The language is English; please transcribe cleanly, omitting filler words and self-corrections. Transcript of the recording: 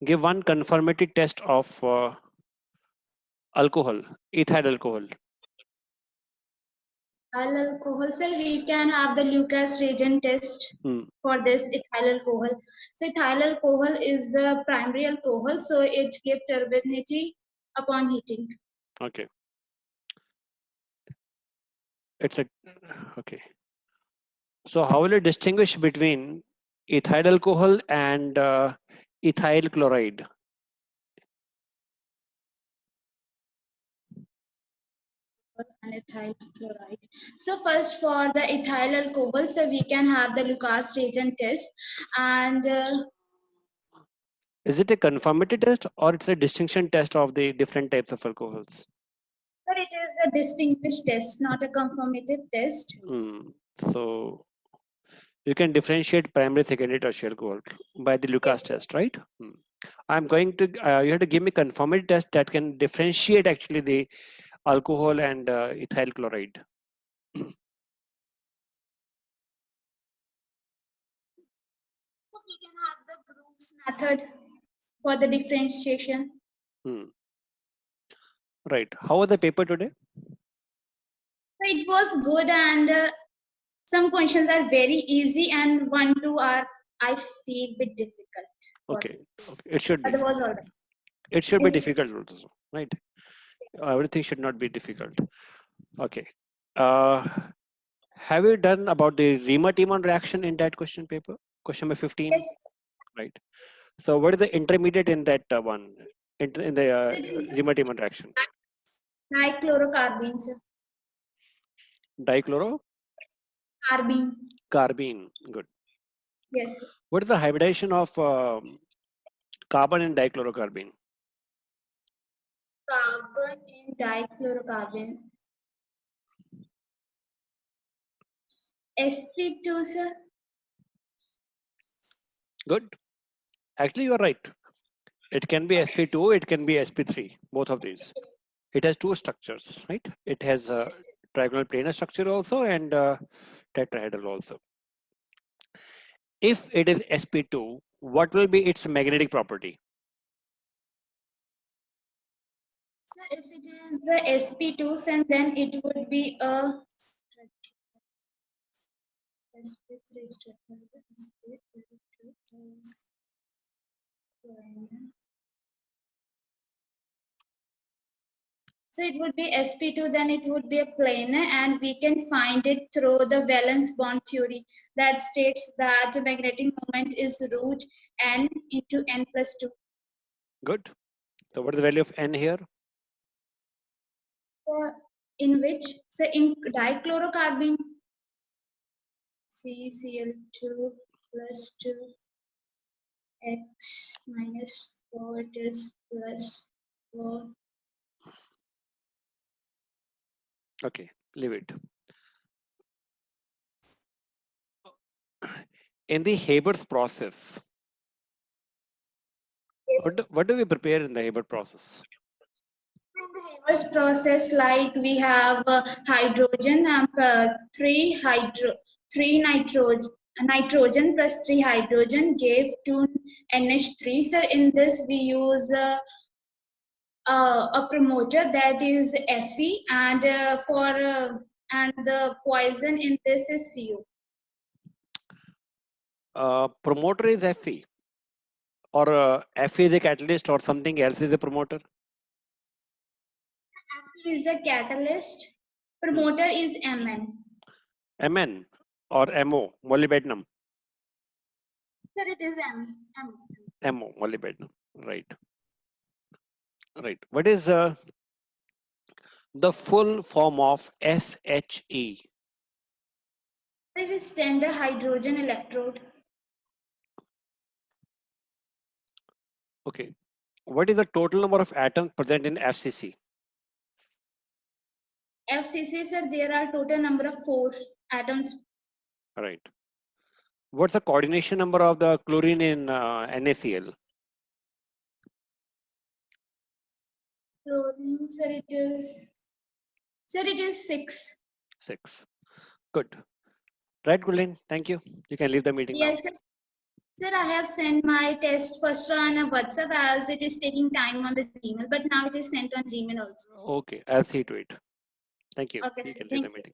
Give one conformity test of alcohol, ethyl alcohol. Ethyl alcohol, sir, we can have the Lucas reagent test for this ethyl alcohol. So ethyl alcohol is a primary alcohol, so it gives turbidity upon heating. Okay. It's a okay. So how will you distinguish between ethyl alcohol and ethyl chloride? And ethyl chloride. So first for the ethyl alcohol, so we can have the Lucas reagent test, and is it a conformity test or it's a distinction test of the different types of alcohols? but it is a distinguished test, not a conformative test. So you can differentiate primary, secondary, tertiary alcohol by the Lucas test, right? I'm going to, you have to give me conformity test that can differentiate actually the alcohol and ethyl chloride. So we can have the Groove's method for the differentiation. Right. How was the paper today? So it was good, and some questions are very easy, and 1, 2 are, I feel, a bit difficult. Okay. It should be. Otherwise, all right. It should be difficult also, right? Everything should not be difficult. Okay. Have you done about the Riemann-Timon reaction in that question paper? Question number 15. Yes. Right. So what is the intermediate in that one? In the Riemann-Timon reaction? Dichlorocarbene, sir. Dichloro? Carbene. Carbene. Good. Yes. What is the hybridization of carbon and dichlorocarbene? Carbon and dichlorocarbene. sp2, sir. Good. Actually, you are right. It can be sp2, it can be sp3, both of these. It has two structures, right? It has a trigonal planar structure also and tetrahedral also. If it is sp2, what will be its magnetic property? So if it is the sp2, then it would be a sp3 So it would be sp2, then it would be a planar, and we can find it through the valence bond theory that states that the magnetic moment is root n into n plus 2. Good. So what is the value of n here? In which, so in dichlorocarbene, CCl2 plus 2 x minus 4, it is plus 4. Okay, leave it. In the Haber's process, Yes. what do we prepare in the Haber process? In the Haber's process, like we have hydrogen and 3 nitrogen plus 3 hydrogen gave 2 NH3. So in this we use a promoter that is Fe, and and the poison in this is Cu. Promoter is Fe, or Fe is a catalyst, or something else is a promoter? Fe is a catalyst. Promoter is Mn. Mn or Mo, molybdenum? Sir, it is Mo, molybdenum, right. Right. What is the full form of SHE? It is standard hydrogen electrode. Okay. What is the total number of atoms present in FCC? FCC, sir, there are total number of 4 atoms. Right. What's the coordination number of the chlorine in NaCl? Chlorine, sir, it is 6. 6. Good. Right, Gulin. Thank you. You can leave the meeting now. Yes, sir. Sir, I have sent my test first on a WhatsApp as it is taking time on the Gmail, but now it is sent on Gmail also. Okay, I'll see to it. Thank you. Okay, You sir. can leave Thank the you. meeting.